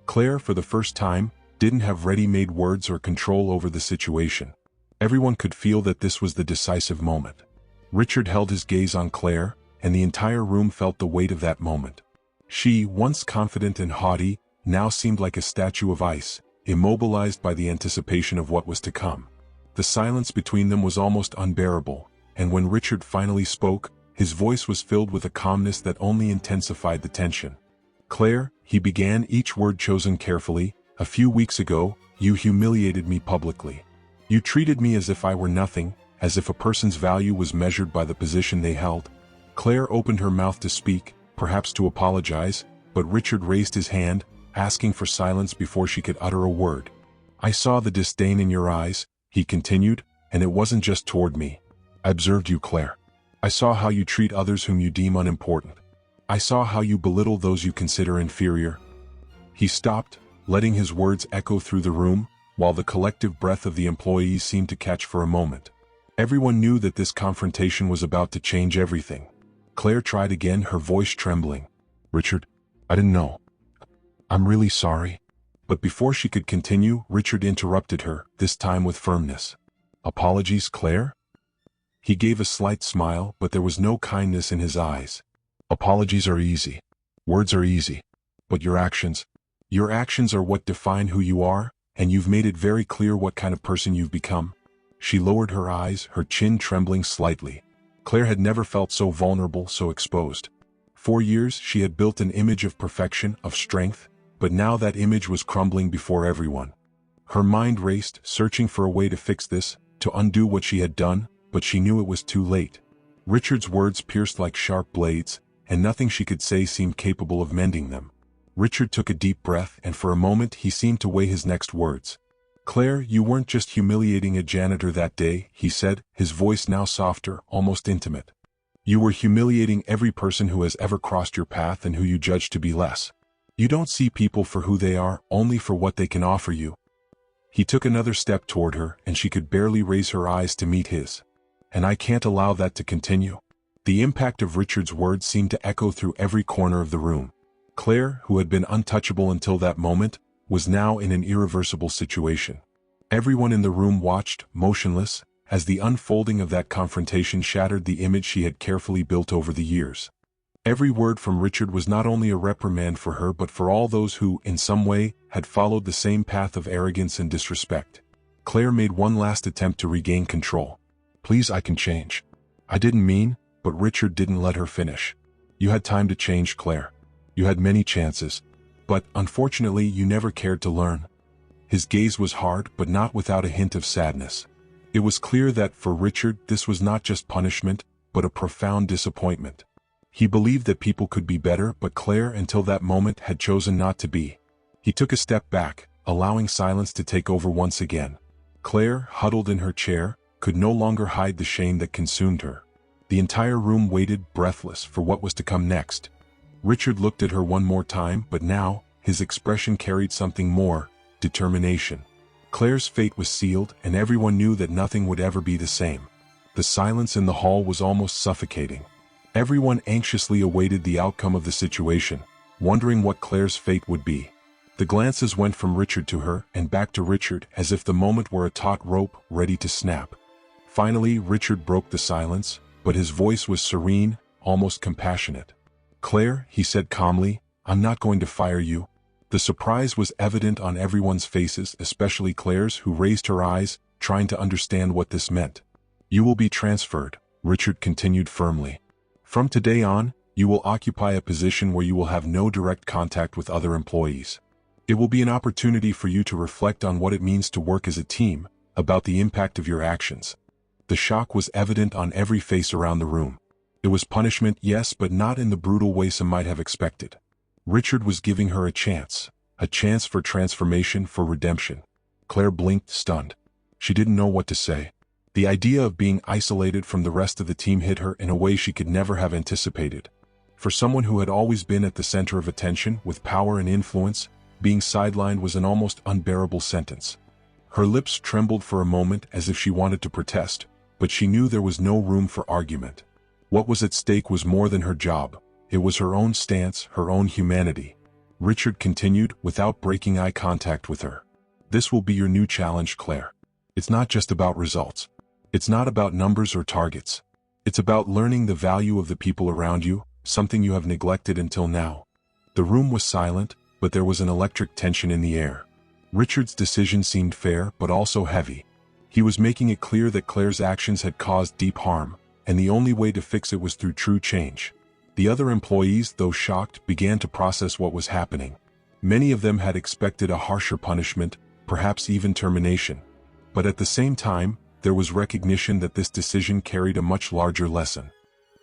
Claire, for the first time, didn't have ready-made words or control over the situation. Everyone could feel that this was the decisive moment. Richard held his gaze on Claire, and the entire room felt the weight of that moment. She, once confident and haughty, now seemed like a statue of ice, immobilized by the anticipation of what was to come. The silence between them was almost unbearable, and when Richard finally spoke, his voice was filled with a calmness that only intensified the tension. Claire, he began, each word chosen carefully, a few weeks ago, you humiliated me publicly. You treated me as if I were nothing, as if a person's value was measured by the position they held. Claire opened her mouth to speak, perhaps to apologize, but Richard raised his hand, asking for silence before she could utter a word. I saw the disdain in your eyes, he continued, and it wasn't just toward me. I observed you, Claire. I saw how you treat others whom you deem unimportant. I saw how you belittle those you consider inferior. He stopped, letting his words echo through the room, while the collective breath of the employees seemed to catch for a moment. Everyone knew that this confrontation was about to change everything. Claire tried again, her voice trembling. Richard, I didn't know. I'm really sorry. But before she could continue, Richard interrupted her, this time with firmness. Apologies, Claire? He gave a slight smile, but there was no kindness in his eyes. Apologies are easy. Words are easy. But your actions are what define who you are, and you've made it very clear what kind of person you've become. She lowered her eyes, her chin trembling slightly. Claire had never felt so vulnerable, so exposed. For years, she had built an image of perfection, of strength, but now that image was crumbling before everyone. Her mind raced, searching for a way to fix this, to undo what she had done, but she knew it was too late. Richard's words pierced like sharp blades, and nothing she could say seemed capable of mending them. Richard took a deep breath, and for a moment he seemed to weigh his next words. Claire, you weren't just humiliating a janitor that day, he said, his voice now softer, almost intimate. You were humiliating every person who has ever crossed your path and who you judge to be less. You don't see people for who they are, only for what they can offer you. He took another step toward her, and she could barely raise her eyes to meet his. And I can't allow that to continue. The impact of Richard's words seemed to echo through every corner of the room. Claire, who had been untouchable until that moment, was now in an irreversible situation. Everyone in the room watched, motionless, as the unfolding of that confrontation shattered the image she had carefully built over the years. Every word from Richard was not only a reprimand for her but for all those who, in some way, had followed the same path of arrogance and disrespect. Claire made one last attempt to regain control. Please, I can change. I didn't mean, but Richard didn't let her finish. You had time to change, Claire. You had many chances. But, unfortunately, you never cared to learn. His gaze was hard, but not without a hint of sadness. It was clear that, for Richard, this was not just punishment, but a profound disappointment. He believed that people could be better, but Claire, until that moment, had chosen not to be. He took a step back, allowing silence to take over once again. Claire, huddled in her chair, could no longer hide the shame that consumed her. The entire room waited, breathless, for what was to come next. Richard looked at her one more time, but now, his expression carried something more, determination. Claire's fate was sealed, and everyone knew that nothing would ever be the same. The silence in the hall was almost suffocating. Everyone anxiously awaited the outcome of the situation, wondering what Claire's fate would be. The glances went from Richard to her, and back to Richard, as if the moment were a taut rope, ready to snap. Finally, Richard broke the silence, but his voice was serene, almost compassionate. Claire, he said calmly, I'm not going to fire you. The surprise was evident on everyone's faces, especially Claire's, who raised her eyes, trying to understand what this meant. You will be transferred, Richard continued firmly. From today on, you will occupy a position where you will have no direct contact with other employees. It will be an opportunity for you to reflect on what it means to work as a team, about the impact of your actions. The shock was evident on every face around the room. It was punishment, yes, but not in the brutal way some might have expected. Richard was giving her a chance for transformation, for redemption. Claire blinked, stunned. She didn't know what to say. The idea of being isolated from the rest of the team hit her in a way she could never have anticipated. For someone who had always been at the center of attention, with power and influence, being sidelined was an almost unbearable sentence. Her lips trembled for a moment as if she wanted to protest, but she knew there was no room for argument. What was at stake was more than her job. It was her own stance, her own humanity. Richard continued, without breaking eye contact with her. This will be your new challenge, Claire. It's not just about results. It's not about numbers or targets. It's about learning the value of the people around you, something you have neglected until now. The room was silent, but there was an electric tension in the air. Richard's decision seemed fair, but also heavy. He was making it clear that Claire's actions had caused deep harm, and the only way to fix it was through true change. The other employees, though shocked, began to process what was happening. Many of them had expected a harsher punishment, perhaps even termination. But at the same time, there was recognition that this decision carried a much larger lesson.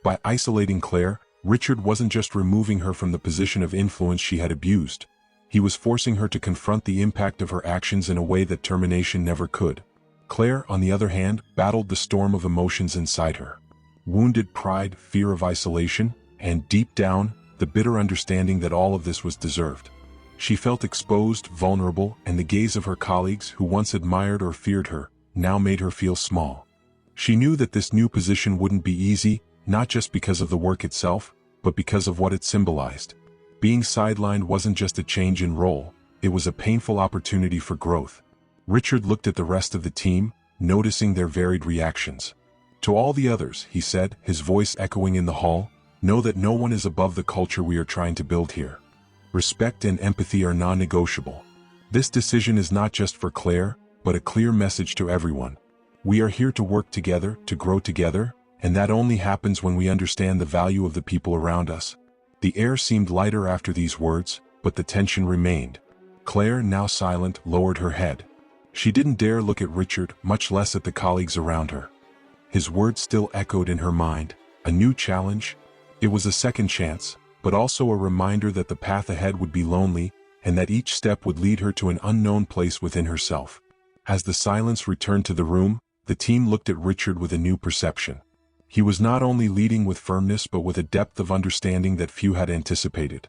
By isolating Claire, Richard wasn't just removing her from the position of influence she had abused. He was forcing her to confront the impact of her actions in a way that termination never could. Claire, on the other hand, battled the storm of emotions inside her. Wounded pride, fear of isolation, and deep down, the bitter understanding that all of this was deserved. She felt exposed, vulnerable, and the gaze of her colleagues, who once admired or feared her, now made her feel small. She knew that this new position wouldn't be easy, not just because of the work itself, but because of what it symbolized. Being sidelined wasn't just a change in role, it was a painful opportunity for growth. Richard looked at the rest of the team, noticing their varied reactions. To all the others, he said, his voice echoing in the hall, know that no one is above the culture we are trying to build here. Respect and empathy are non-negotiable. This decision is not just for Claire, but a clear message to everyone. We are here to work together, to grow together, and that only happens when we understand the value of the people around us. The air seemed lighter after these words, but the tension remained. Claire, now silent, lowered her head. She didn't dare look at Richard, much less at the colleagues around her. His words still echoed in her mind. A new challenge? It was a second chance, but also a reminder that the path ahead would be lonely, and that each step would lead her to an unknown place within herself. As the silence returned to the room, the team looked at Richard with a new perception. He was not only leading with firmness but with a depth of understanding that few had anticipated.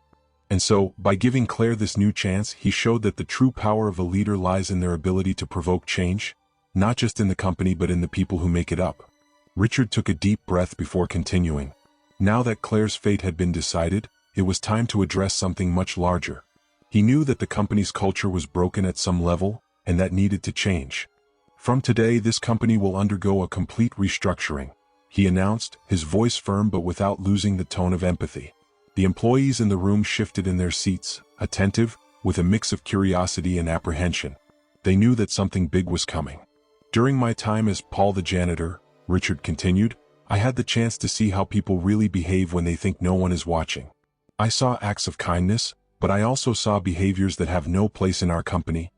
And so, by giving Claire this new chance, he showed that the true power of a leader lies in their ability to provoke change, not just in the company but in the people who make it up. Richard took a deep breath before continuing. Now that Claire's fate had been decided, it was time to address something much larger. He knew that the company's culture was broken at some level, and that needed to change. From today, this company will undergo a complete restructuring, he announced, his voice firm but without losing the tone of empathy. The employees in the room shifted in their seats, attentive, with a mix of curiosity and apprehension. They knew that something big was coming. During my time as Paul the janitor, Richard continued, I had the chance to see how people really behave when they think no one is watching. I saw acts of kindness, but I also saw behaviors that have no place in our company.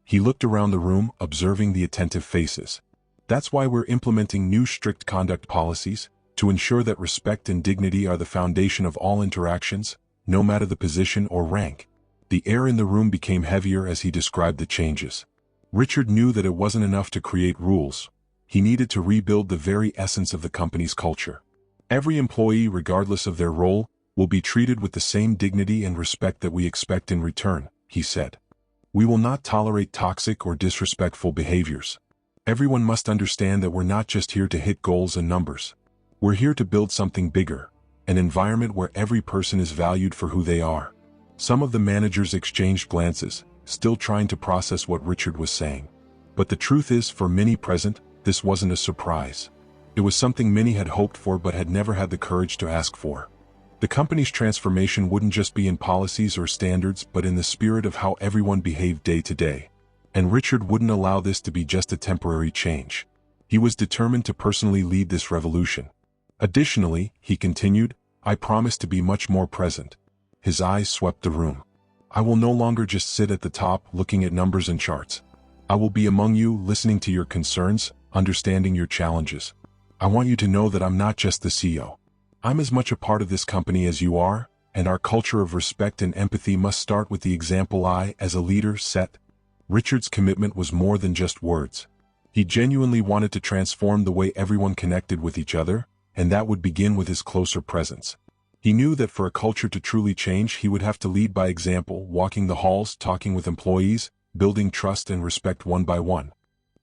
He looked around the room, observing the attentive faces. That's why we're implementing new strict conduct policies, to ensure that respect and dignity are the foundation of all interactions, no matter the position or rank. The air in the room became heavier as he described the changes. Richard knew that it wasn't enough to create rules. He needed to rebuild the very essence of the company's culture. Every employee, regardless of their role, will be treated with the same dignity and respect that we expect in return, he said. We will not tolerate toxic or disrespectful behaviors. Everyone must understand that we're not just here to hit goals and numbers. We're here to build something bigger, an environment where every person is valued for who they are. Some of the managers exchanged glances, still trying to process what Richard was saying. But the truth is, for many present, this wasn't a surprise. It was something many had hoped for but had never had the courage to ask for. The company's transformation wouldn't just be in policies or standards but in the spirit of how everyone behaved day to day. And Richard wouldn't allow this to be just a temporary change. He was determined to personally lead this revolution. Additionally, he continued, I promise to be much more present. His eyes swept the room. I will no longer just sit at the top looking at numbers and charts. I will be among you, listening to your concerns, understanding your challenges. I want you to know that I'm not just the CEO. I'm as much a part of this company as you are, and our culture of respect and empathy must start with the example I, as a leader, set. Richard's commitment was more than just words. He genuinely wanted to transform the way everyone connected with each other, and that would begin with his closer presence. He knew that for a culture to truly change, he would have to lead by example, walking the halls, talking with employees, building trust and respect one by one.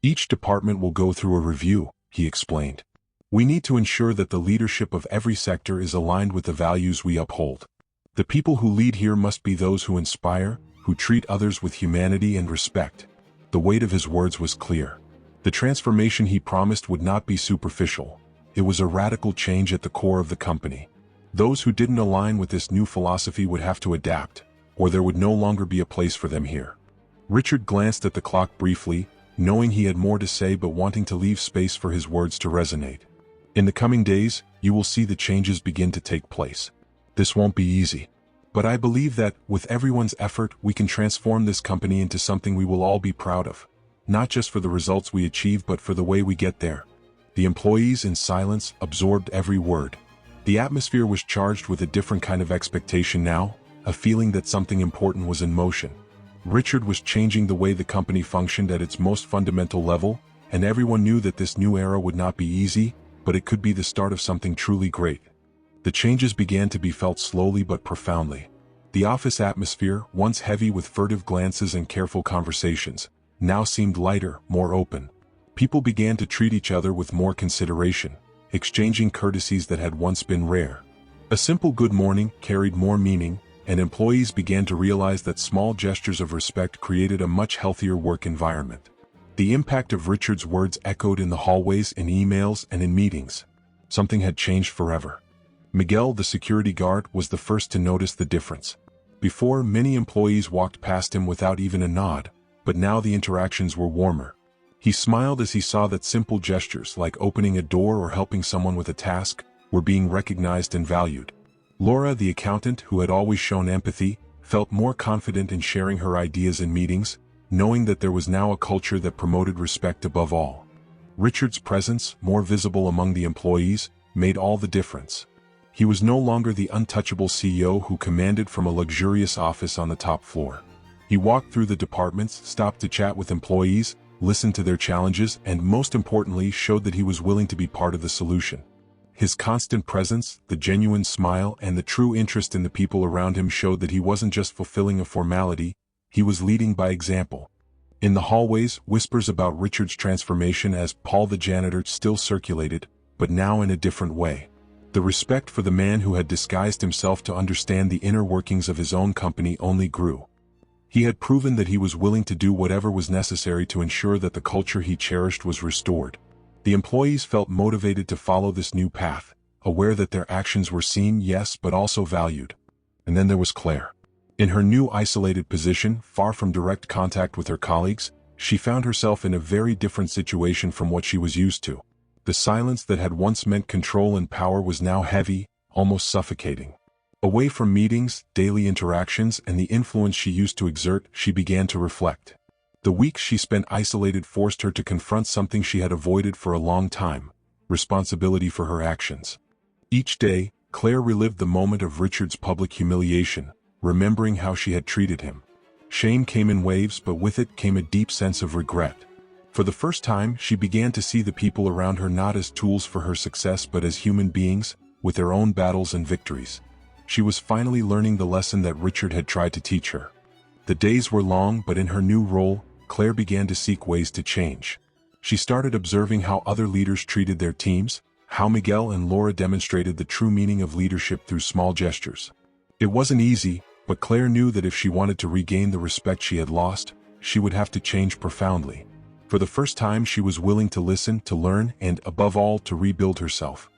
Each department will go through a review, he explained. We need to ensure that the leadership of every sector is aligned with the values we uphold. The people who lead here must be those who inspire, who treat others with humanity and respect. The weight of his words was clear. The transformation he promised would not be superficial. It was a radical change at the core of the company. Those who didn't align with this new philosophy would have to adapt, or there would no longer be a place for them here. Richard glanced at the clock briefly, knowing he had more to say but wanting to leave space for his words to resonate. In the coming days, you will see the changes begin to take place. This won't be easy. But I believe that, with everyone's effort, we can transform this company into something we will all be proud of. Not just for the results we achieve but for the way we get there. The employees, in silence, absorbed every word. The atmosphere was charged with a different kind of expectation now, a feeling that something important was in motion. Richard was changing the way the company functioned at its most fundamental level, and everyone knew that this new era would not be easy, but it could be the start of something truly great. The changes began to be felt slowly but profoundly. The office atmosphere, once heavy with furtive glances and careful conversations, now seemed lighter, more open. People began to treat each other with more consideration, exchanging courtesies that had once been rare. A simple good morning carried more meaning, and employees began to realize that small gestures of respect created a much healthier work environment. The impact of Richard's words echoed in the hallways, in emails, and in meetings. Something had changed forever. Miguel, the security guard, was the first to notice the difference. Before, many employees walked past him without even a nod, but now the interactions were warmer. He smiled as he saw that simple gestures, like opening a door or helping someone with a task, were being recognized and valued. Laura, the accountant, who had always shown empathy, felt more confident in sharing her ideas in meetings, knowing that there was now a culture that promoted respect above all. Richard's presence, more visible among the employees, made all the difference. He was no longer the untouchable CEO who commanded from a luxurious office on the top floor. He walked through the departments, stopped to chat with employees, listened to their challenges, and most importantly, showed that he was willing to be part of the solution. His constant presence, the genuine smile, and the true interest in the people around him showed that he wasn't just fulfilling a formality, he was leading by example. In the hallways, whispers about Richard's transformation as Paul the janitor still circulated, but now in a different way. The respect for the man who had disguised himself to understand the inner workings of his own company only grew. He had proven that he was willing to do whatever was necessary to ensure that the culture he cherished was restored. The employees felt motivated to follow this new path, aware that their actions were seen, yes, but also valued. And then there was Claire. In her new isolated position, far from direct contact with her colleagues, she found herself in a very different situation from what she was used to. The silence that had once meant control and power was now heavy, almost suffocating. Away from meetings, daily interactions, and the influence she used to exert, she began to reflect. The weeks she spent isolated forced her to confront something she had avoided for a long time: responsibility for her actions. Each day, Claire relived the moment of Richard's public humiliation, remembering how she had treated him. Shame came in waves, but with it came a deep sense of regret. For the first time, she began to see the people around her not as tools for her success but as human beings, with their own battles and victories. She was finally learning the lesson that Richard had tried to teach her. The days were long, but in her new role, Claire began to seek ways to change. She started observing how other leaders treated their teams, how Miguel and Laura demonstrated the true meaning of leadership through small gestures. It wasn't easy, but Claire knew that if she wanted to regain the respect she had lost, she would have to change profoundly. For the first time, she was willing to listen, to learn, and, above all, to rebuild herself.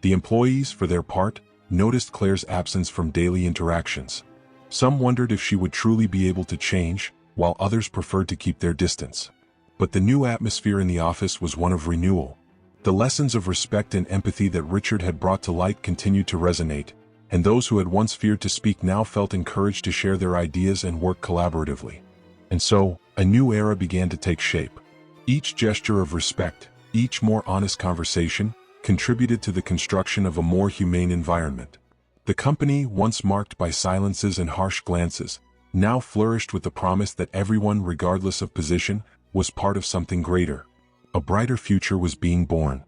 The employees, for their part, noticed Claire's absence from daily interactions. Some wondered if she would truly be able to change, while others preferred to keep their distance. But the new atmosphere in the office was one of renewal. The lessons of respect and empathy that Richard had brought to light continued to resonate, and those who had once feared to speak now felt encouraged to share their ideas and work collaboratively. And so, a new era began to take shape. Each gesture of respect, each more honest conversation, contributed to the construction of a more humane environment. The company, once marked by silences and harsh glances, now flourished with the promise that everyone, regardless of position, was part of something greater. A brighter future was being born.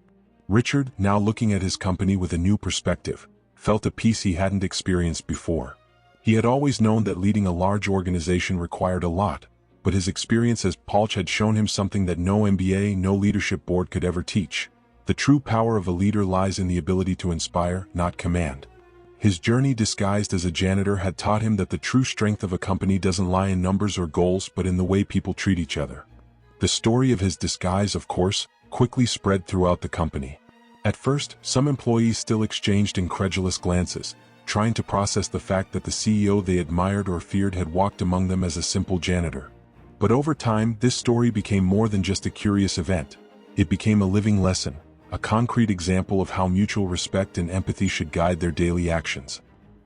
Richard, now looking at his company with a new perspective, felt a peace he hadn't experienced before. He had always known that leading a large organization required a lot, but his experience as Polch had shown him something that no MBA, no leadership board could ever teach. The true power of a leader lies in the ability to inspire, not command. His journey disguised as a janitor had taught him that the true strength of a company doesn't lie in numbers or goals but in the way people treat each other. The story of his disguise, of course, quickly spread throughout the company. At first, some employees still exchanged incredulous glances, trying to process the fact that the CEO they admired or feared had walked among them as a simple janitor. But over time, this story became more than just a curious event. It became a living lesson, a concrete example of how mutual respect and empathy should guide their daily actions.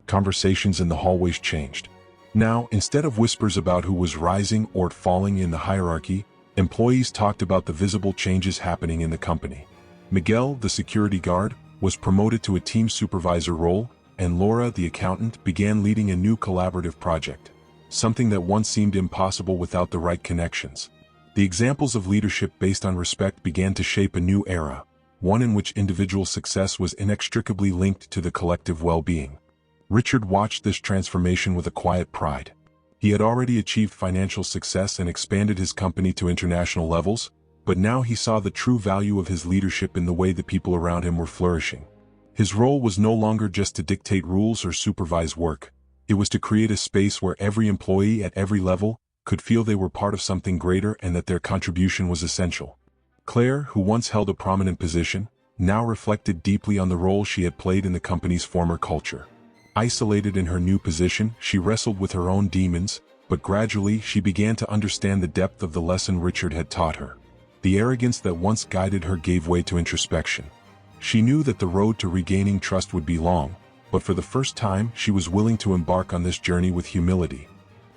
Conversations in the hallways changed. Now, instead of whispers about who was rising or falling in the hierarchy, employees talked about the visible changes happening in the company. Miguel, the security guard, was promoted to a team supervisor role, and Laura, the accountant, began leading a new collaborative project, something that once seemed impossible without the right connections. The examples of leadership based on respect began to shape a new era, one in which individual success was inextricably linked to the collective well-being. Richard watched this transformation with a quiet pride. He had already achieved financial success and expanded his company to international levels, but now he saw the true value of his leadership in the way the people around him were flourishing. His role was no longer just to dictate rules or supervise work. It was to create a space where every employee at every level could feel they were part of something greater and that their contribution was essential. Claire, who once held a prominent position, now reflected deeply on the role she had played in the company's former culture. Isolated in her new position, she wrestled with her own demons, but gradually she began to understand the depth of the lesson Richard had taught her. The arrogance that once guided her gave way to introspection. She knew that the road to regaining trust would be long, but for the first time she was willing to embark on this journey with humility.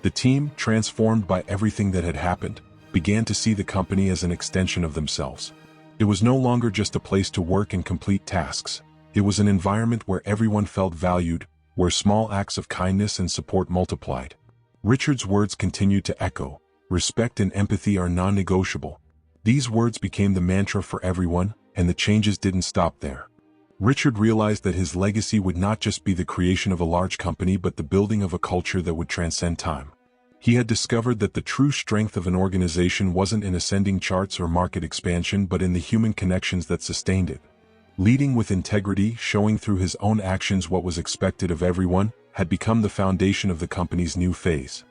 The team, transformed by everything that had happened, began to see the company as an extension of themselves. It was no longer just a place to work and complete tasks. It was an environment where everyone felt valued, where small acts of kindness and support multiplied. Richard's words continued to echo. Respect and empathy are non-negotiable. These words became the mantra for everyone, and the changes didn't stop there. Richard realized that his legacy would not just be the creation of a large company but the building of a culture that would transcend time. He had discovered that the true strength of an organization wasn't in ascending charts or market expansion but in the human connections that sustained it. Leading with integrity, showing through his own actions what was expected of everyone, had become the foundation of the company's new phase.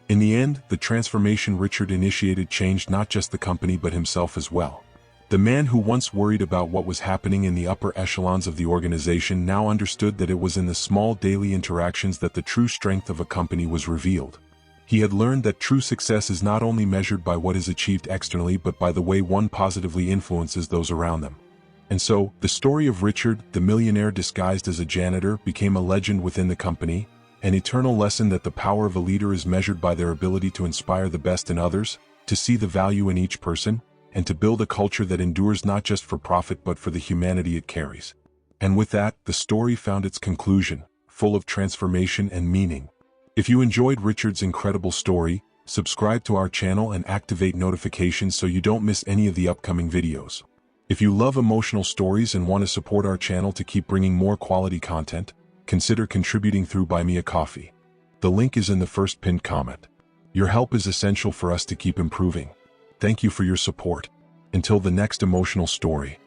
In the end, the transformation Richard initiated changed not just the company but himself as well. The man who once worried about what was happening in the upper echelons of the organization now understood that it was in the small daily interactions that the true strength of a company was revealed. He had learned that true success is not only measured by what is achieved externally but by the way one positively influences those around them. And so, the story of Richard, the millionaire disguised as a janitor, became a legend within the company, an eternal lesson that the power of a leader is measured by their ability to inspire the best in others, to see the value in each person, and to build a culture that endures not just for profit but for the humanity it carries. And with that, the story found its conclusion, full of transformation and meaning. If you enjoyed Richard's incredible story, subscribe to our channel and activate notifications so you don't miss any of the upcoming videos. If you love emotional stories and want to support our channel to keep bringing more quality content, consider contributing through Buy Me a Coffee. The link is in the first pinned comment. Your help is essential for us to keep improving. Thank you for your support. Until the next emotional story.